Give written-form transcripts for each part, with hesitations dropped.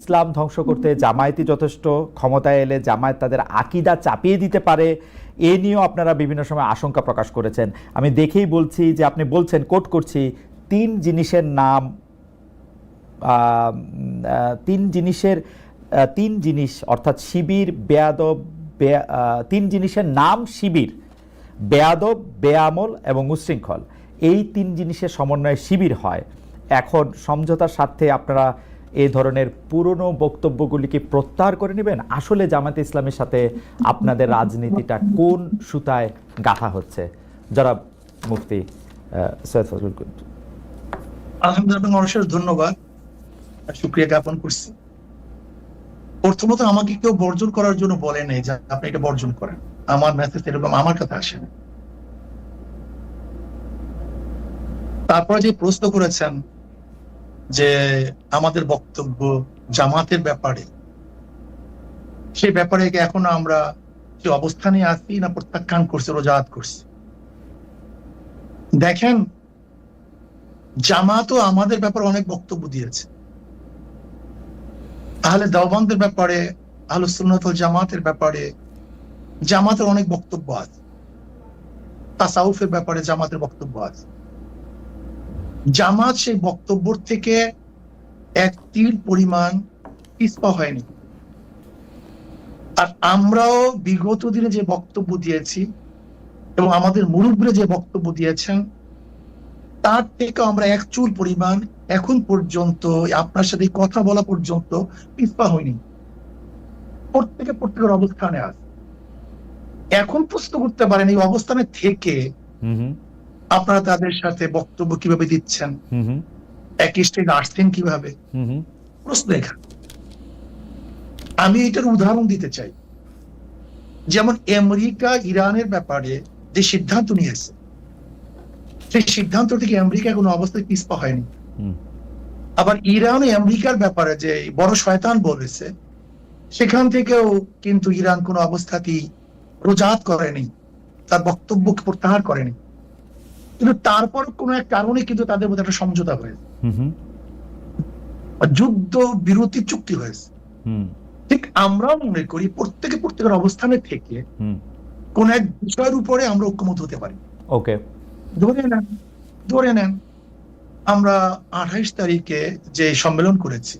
ইসলাম ধ্বংস করতে জামায়াতই যথেষ্ট, ক্ষমতায় এলে জামায়াত তাদের আকীদা চাপিয়ে দিতে পারে, এ নিয়েও আপনারা বিভিন্ন সময় আশঙ্কা প্রকাশ করেছেন। আমি দেখেই বলছি যে আপনি বলছেন, কোট করছি, তিন জিনিসের নাম, তিন জিনিস অর্থাৎ শিবির, বেয়াদব, তিন জিনিসের নাম শিবির, বেয়াদব, বেআমল এবং উচ্ছৃঙ্খল। এই তিন জিনিসের সমন্বয়ে শিবির হয়। এখন সমঝোতার স্বার্থে আপনারা এই ধরনের পুরনো বক্তব্যগুলিকে প্রত্যাহার করে নেবেন? আসলে জামায়াতে ইসলামের সাথে আপনাদের রাজনীতিটা কোন সুতায় গাঁথা হচ্ছে? জনাব মুফতি সৈয়দ ফজলুল করিম। আলহামদুলিল্লাহ, ধন্যবাদ, শুকরিয়া জ্ঞাপন করছি। প্রথমত আমাকে কেউ বর্জন করার জন্য বলে নেই যে আপনি এটা বর্জন করেন, আমার মেসেজ এরকম আমার কাছে আসে না। তারপরে যে প্রশ্ন করেছেন যে আমাদের বক্তব্য জামাতের ব্যাপারে, সেই ব্যাপারে এখনো আমরা যে অবস্থানে আছি না প্রত্যাখ্যান করছি, রোজাত করছি। দেখেন, জামাতও আমাদের ব্যাপারে অনেক বক্তব্য দিয়েছে। আহলে দেওবন্দের ব্যাপারে, আহলুস সুন্নাত ওয়াল জামাতের ব্যাপারে জামাতের অনেক বক্তব্য আছে। তাসাউফের ব্যাপারে জামাতের বক্তব্য আছে। জামাত সেই বক্তব্য থেকে এক তীর পরিমাণ পিছপা হয়নি। আর আমরাও বিগত দিনে যে বক্তব্য দিয়েছি এবং আমাদের মুরব্বীরা যে বক্তব্য দিয়েছেন, তার থেকে আমরা এক চুল পরিমাণ এখন পর্যন্ত আপনার সাথে কথা বলা পর্যন্ত পিছপা হয়নি। প্রত্যেকের অবস্থানে আছে। এখন প্রশ্ন করতে পারেন এই অবস্থানে থেকে আপনারা তাদের সাথে বক্তব্য কিভাবে দিচ্ছেন, একই স্টেজে আসছেন কিভাবে, প্রশ্ন এখানে। আমি এটার উদাহরণ দিতে চাই। যেমন আমেরিকা ইরানের ব্যাপারে যে সিদ্ধান্ত নিয়েছে, সেই সিদ্ধান্ত থেকে আমেরিকা কোনো অবস্থায় পিছপা হয়নি। আবার ইরান আমেরিকার ব্যাপারে যে বড় শয়তান বলেছে, সেখান থেকেও কিন্তু ইরান কোনো অবস্থাতেই রোজাত করেনি, তার বক্তব্যকে প্রত্যাহার করেনি। কিন্তু তারপর কোন এক কারণে কিন্তু তাদের মধ্যে একটা সমঝোতা হয়েছে, যুদ্ধ বিরতি চুক্তি হয়েছে। ঠিক আমরাও মনে করি প্রত্যেকের অবস্থানে থেকে কোন এক বিষয়ের উপরে আমরা ঐক্যমত হতে পারি। ওকে, ধরে নেন আমরা 28 তারিখে যে সম্মেলন করেছি,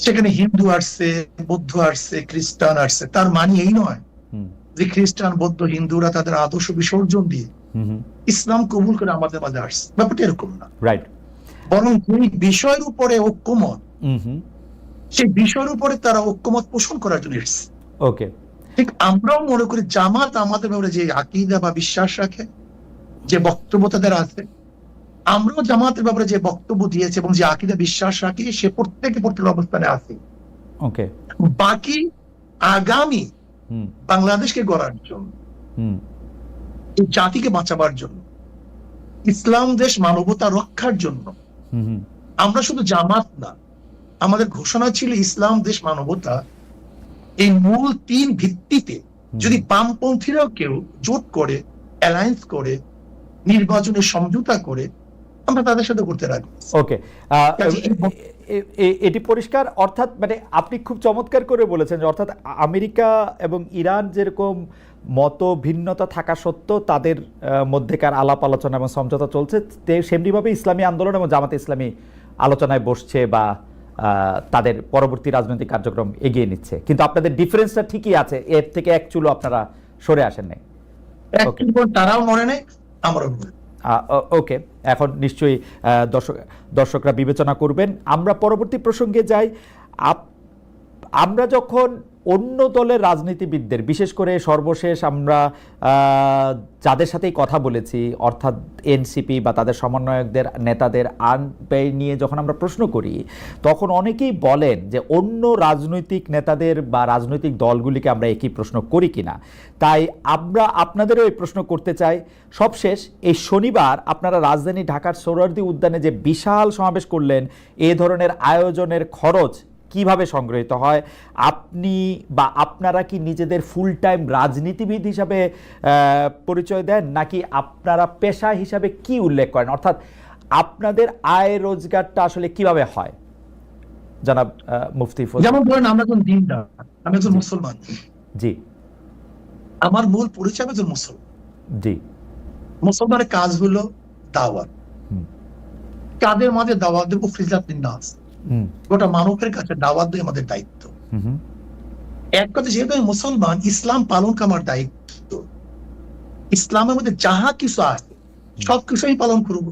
সেখানে হিন্দু আসছে, বৌদ্ধ আসছে, খ্রিস্টান আসছে। তার মানে এই নয় যে খ্রিস্টান, বৌদ্ধ, হিন্দুরা তাদের আদর্শ বিসর্জন দিয়ে ইসলাম কবুল করে আমাদের মাঝে আসছে। ব্যাপারটা এরকম না, রাইট। বরং যেই বিষয়ের উপরে ঐক্যমত, সেই বিষয়ের উপরে তারা ঐক্যমত পোষণ করার জন্য এসেছে। ওকে, ঠিক আমরাও মনে করি জামাত আমাদের ব্যাপারে যে আকীদা বা বিশ্বাস রাখে, যে বক্তব্য তাদের আছে, আমরাও জামাতের ব্যাপারে যে বক্তব্য দিয়েছে এবং যে আকীদা বিশ্বাস রাখি, সে প্রত্যেকের অবস্থানে আছে। ওকে, বাকি আগামী বাংলাদেশকে গড়ার জন্য, এই জাতিকে বাঁচাবার জন্য, ইসলাম দেশ মানবতা রক্ষার জন্য আমরা শুধু জামাত না, আমাদের ঘোষণা ছিল ইসলাম দেশ মানবতা। এই মূল তিন ভিত্তিতে যদি বামপন্থীরাও কেউ জোট করে, অ্যালায়েন্স করে, নির্বাচনে সমঝোতা করে, আমরা তাদের সাথে করতে রাজি। ওকে, এটি পরিষ্কার। অর্থাৎ মানে আপনি খুব চমৎকার করে বলেছেন যে অর্থাৎ আমেরিকা এবং ইরান যেরকম মত ভিন্নতা থাকা সত্ত্বেও তাদের মধ্যেকার আলাপ আলোচনা এবং সমঝোতা চলছে, সেমনিভাবে ইসলামী আন্দোলন এবং জামাতে ইসলামী আলোচনায় বসছে বা তাদের পরবর্তী রাজনৈতিক কার্যক্রম এগিয়ে নিচ্ছে। কিন্তু আপনাদের ডিফারেন্সটা ঠিকই আছে, এর থেকে এক চুলো আপনারা সরে আসেন নাই। তারাও মনে নেই, আমরাও। ওকে, এখন নিশ্চয়ই দর্শকরা বিবেচনা করবেন। আমরা পরবর্তী প্রসঙ্গে যাই। আমরা যখন অন্য দলের রাজনীতিবিদদের, বিশেষ করে সর্বশেষ আমরা যাদের সাথেই কথা বলেছি, অর্থাৎ এনসিপি বা তাদের সমন্বয়কদের নেতাদের আইন নিয়ে যখন আমরা প্রশ্ন করি, তখন অনেকেই বলেন যে অন্য রাজনৈতিক নেতাদের বা রাজনৈতিক দলগুলিকে আমরা একই প্রশ্ন করি কিনা। তাই আমরা আপনাদেরও এই প্রশ্ন করতে চাই। সবশেষ এই শনিবার আপনারা রাজধানী ঢাকার সোহরাওয়ার্দী উদ্যানে যে বিশাল সমাবেশ করলেন, এ ধরনের আয়োজনের খরচ কিভাবে সংগৃহীত হয়? আপনি বা আপনারা কি নিজেদের ফুল টাইম রাজনীতিবিদ হিসাবে পরিচয় দেন, নাকি আপনারা পেশা হিসাবে কি উল্লেখ করেন? অর্থাৎ আপনাদের আয় রোজগারটা আসলে কিভাবে হয়? জনাব মুফতি ফজল। যেমন ধরেন আমরা একজন দিনদার, আমি একজন মুসলমান, জি আমার মূল পরিচয় একজন মুসলমান। জি মুসলমানের কাজ হলো দাওয়াত। কাদের মাঝে দাওয়াত দেবো? ফিজলাতিন নাস, গোটা মানবের কাছে দাওয়াত দেওয়া আমাদের দায়িত্ব। এক কথা, যেহেতু আমি মুসলমান, ইসলাম পালন করা আমার দায়িত্ব। ইসলামের মধ্যে যাহা কিছু আছে সবকিছু আমি পালন করবো।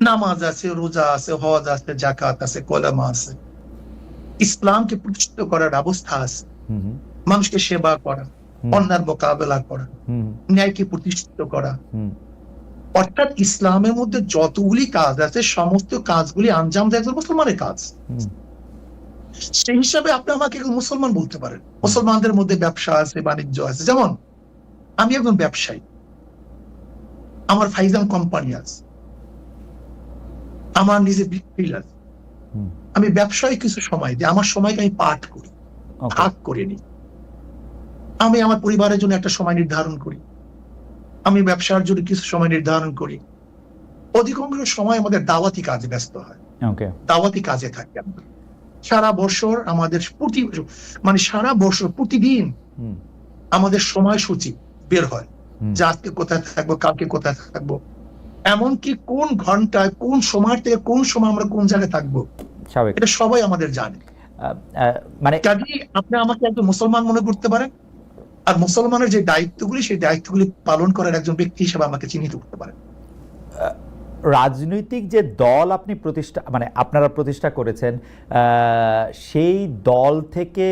নামাজ আছে, রোজা আছে, হজ আছে, জাকাত আছে, কলেমা আছে, ইসলামকে প্রতিষ্ঠিত করার ব্যবস্থা আছে, মানুষকে সেবা করা, অন্যায়ের মোকাবেলা করা, ন্যায়কে প্রতিষ্ঠিত করা। অর্থাৎ ইসলামের মধ্যে যতগুলি কাজ আছে সমস্ত কাজগুলি আঞ্জাম দেয় একজন মুসলমানের কাজ। সেই হিসাবে আপনি আমাকে মুসলমান বলতে পারেন। মুসলমানদের মধ্যে ব্যবসা আছে, বাণিজ্য আছে। যেমন আমি একজন ব্যবসায়ী, আমার ফাইজান কোম্পানি আছে, আমার নিজে বিক্রি আছে। আমি ব্যবসায় কিছু সময় দিই, আমার সময়কে আমি পাঠ করি, ভাগ করে নিই। আমি আমার পরিবারের জন্য একটা সময় নির্ধারণ করি, আমি ব্যবসার জন্য কিছু সময় নির্ধারণ করি। অধিকাংশ সময় আমাদের দাওয়াতি কাজে ব্যস্ত হয়, দাওয়াতি কাজে থাকি আমরা। সারা বছর আমাদের সারা বছর প্রতিদিন আমাদের সময়সূচি বের হয় যে আজকে কোথায় থাকবো, কালকে কোথায় থাকবো, এমনকি কোন ঘন্টায় কোন সময় থেকে কোন সময় আমরা কোন জায়গায় থাকবো, এটা সবাই আমাদের জানে। মানে কাজেই আপনি আমাকে একজন মুসলমান মনে করতে পারেন, আর মুসলমানের যে দায়িত্বগুলি সেই দায়িত্বগুলি পালন করার একজন ব্যক্তি হিসেবে আমাকে চিহ্নিত করতে পারেন। রাজনৈতিক যে দল আপনি আপনারা প্রতিষ্ঠা করেছেন, সেই দল থেকে,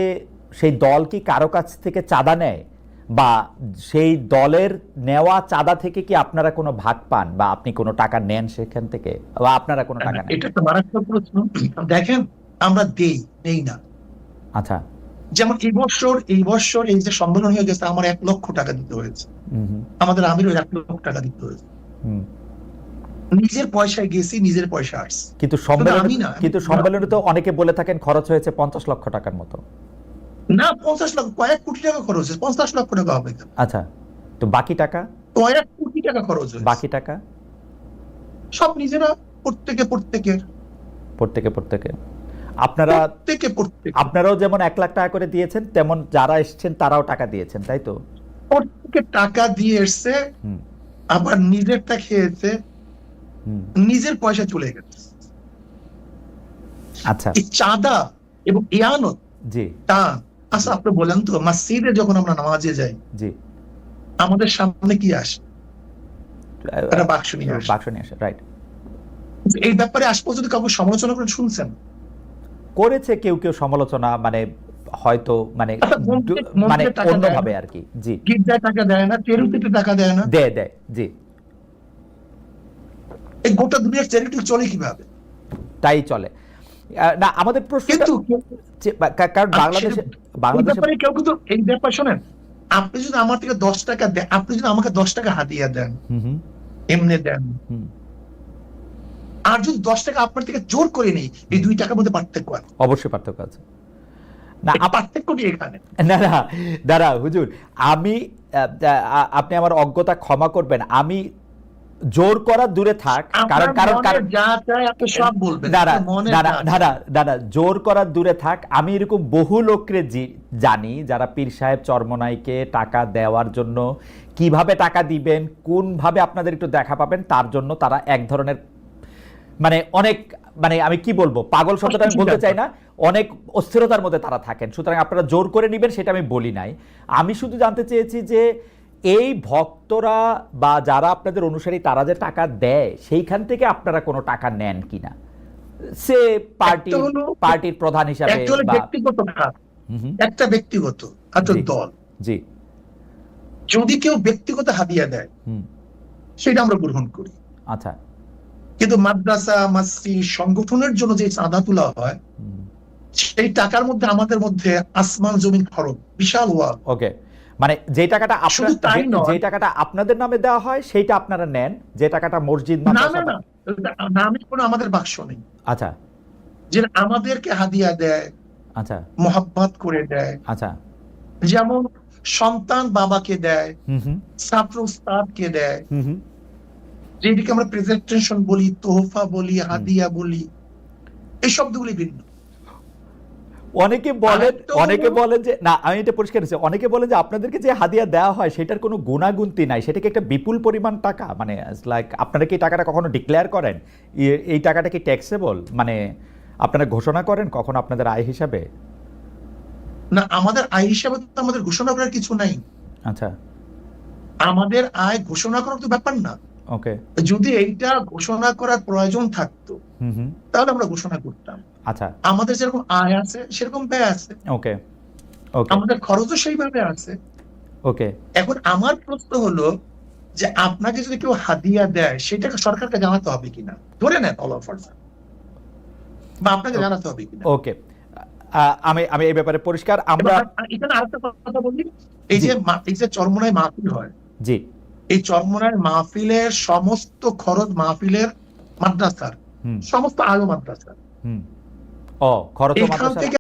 সেই দল কি কারো কাছ থেকে চাঁদা নেয়, বা সেই দলের নেওয়া চাঁদা থেকে কি আপনারা কোনো ভাগ পান, বা আপনি কোনো টাকা নেন সেখান থেকে, বা আপনারা কোনো টাকা নেন? এটা তো মারাত্মক প্রশ্ন। দেখেন, আমরা নেই না। আচ্ছা, যেমন এই বছর এই যে সম্মেলন হয়ে গেছে, আমার 1 লক্ষ টাকা দিতে হয়েছে, আমাদের আমিরও 1 লক্ষ টাকা দিতে হয়েছে। নিজের পয়সায় গেছি, নিজের পয়সা আসছে। কিন্তু সম্মেলনে তো অনেকে বলে থাকেন খরচ হয়েছে 50 লক্ষ টাকার মতো। না, 50 লক্ষ, কয়েক কোটি টাকা খরচ হয়েছে, 50 লক্ষ টাকা হবে। আচ্ছা, তো বাকি টাকা? কয়েক কোটি টাকা খরচ হয়েছে। বাকি টাকা সব নিজেরা, প্রত্যেকে। আপনারাও যেমন 1 লাখ টাকা করে দিয়েছেন, তেমন যারা এসেছেন তারাও টাকা দিয়েছেন, তাই তো? প্রত্যেকে টাকা দিয়ে এসছে, আবার নিজেরটা খেয়েছে, নিজের পয়সা চলে গেছে। আচ্ছা, এই চাঁদা এবং ইয়ানত, জি, তা আচ্ছা আপনি বলেন তো, মসজিদে যখন আমরা নামাজে যাই, জি, আমাদের সামনে কি আসে? একটা বাক্স নিয়ে আসে, রাইট। এই ব্যাপারে আজ পর্যন্ত কাউকে সমালোচনা করে শুনছেন? করেছে কেউ সমালোচনা, হয়তো অন্যভাবে আর কি। জি, গির্জায় টাকা দেয় না, চ্যারিটিতে টাকা দেয় না, দেয়, জি। এই গোটা দুনিয়ার চ্যারিটি চলে কিভাবে? তাই চলে না। আমাদের প্রশ্ন, কারণ বাংলাদেশে কেউ কিন্তু এই ব্যাপার শোনেন, আপনি যদি আমার থেকে 10 টাকা দেন, আপনি যদি আমাকে 10 টাকা হাদিয়া দেন, এমনি দেন, আর যদি 10 টাকা আপনার থেকে জোর করে নেই, এই 2 টাকার মধ্যে পার্থক্য আছে। অবশ্যই পার্থক্য আছে। না, পার্থক্য নেই এখানে। দাঁড়া হুজুর, আপনি আমার অজ্ঞতা ক্ষমা করবেন। আমি জোর করা দূরে থাক, কারণ দাদা জোর করা দূরে থাক, আমি এরকম বহু লোককে জানি যারা পীর সাহেব চরমনাইকে টাকা দেওয়ার জন্য কিভাবে টাকা দিবেন, কোন ভাবে আপনাদের একটু দেখা পাবেন, তার জন্য তারা এক ধরনের অনেক আমি কি বলবো, পাগল শব্দটা আমি বলতে চাই না, অনেক অস্থিরতার মধ্যে তারা থাকেন। সুতরাং আপনারা জোর করে নিবেন সেটা আমি বলি নাই। আমি শুধু জানতে চেয়েছি যে এই ভক্তরা বা যারা আপনাদের অনুসারী তারা যে টাকা দেয়, সেইখান থেকে আপনারা কোনো টাকা নেন কিনা, সে পার্টির প্রধান হিসাবে, একটা ব্যক্তিগত দল, জি, যদি কেউ ব্যক্তিগত হাদিয়া দেয় সেটা আমরা গ্রহণ করি। আচ্ছা, কিন্তু মাদ্রাসা, মসজিদ, সংগঠনের জন্য যে চাঁদা তোলা হয়, সেই টাকার মধ্যে আমাদের মধ্যে আসমান জমিন ফরক, বিশাল ওয়াল। ওকে, যে টাকাটা আপনাদের নামে দেওয়া হয় সেইটা আপনারা নেন, যে টাকাটা মসজিদ নামে কোনো আমাদের বাক্স নেই। আচ্ছা, যে আমাদেরকে হাদিয়া দেয়, আচ্ছা, মোহাব্বত করে দেয়। আচ্ছা, যেমন সন্তান বাবাকে দেয়, ছাত্র উস্তাদকে দেয়, যেটিকে আমরা প্রেজেন্টেশন বলি, তোহফা বলি, হাদিয়া বলি, এই শব্দগুলি ভিন্ন। অনেকে বলেন আরেকটা হলো- অনেকে বলেন যে না, আমি এটা পরিষ্কার হচ্ছে, অনেকে বলেন যে আপনাদেরকে যে হাদিয়া দেওয়া হয় সেটার কোনো গুণাগুন্তি নাই, সেটা কি একটা বিপুল পরিমাণ টাকা, মানে লাইক আপনারা কি এই টাকাটা কখনো ডিক্লেয়ার করেন? এই টাকাটা কি ট্যাক্সেবল, মানে আপনারা ঘোষণা করেন কখন আপনাদের আয় হিসাবে? না, আমাদের আয় হিসাবে তো আমাদের ঘোষণা করার কিছু নাই। আচ্ছা, আমাদের আয় ঘোষণা করার তো ব্যাপার না। ওকে। যদি এইটা ঘোষণা করার প্রয়োজন থাকতো হুম হুম। তাহলে আমরা ঘোষণা করতাম। আচ্ছা, আমাদের যেরকম আয় আছে সেরকম ব্যয় আছে, ওকে ওকে আমাদের খরচও সেইভাবে আছে। ওকে। এখন আমার প্রশ্ন হলো যে আপনাকে যদি কেউ হাদিয়া দেয় সেটাকে সরকারকে জানাতে হবে কিনা, ধরে নেন অল অফ বা আপনাকে জানাতে হবে কিনা। ওকে, আমি আমি এই ব্যাপারে পরিষ্কার। আমরা এখানে আরেকটা কথা বলি, এই যে চরমোনাই মাহফিল হয়, জি এই চরমোনাই মাহফিলের সমস্ত খরচ মাহফিলের মাদ্রাসার হুম সমস্ত আলো মাদ্রাসার, হুম। ও, খরচ এখান মাদ্রাসা। থেকে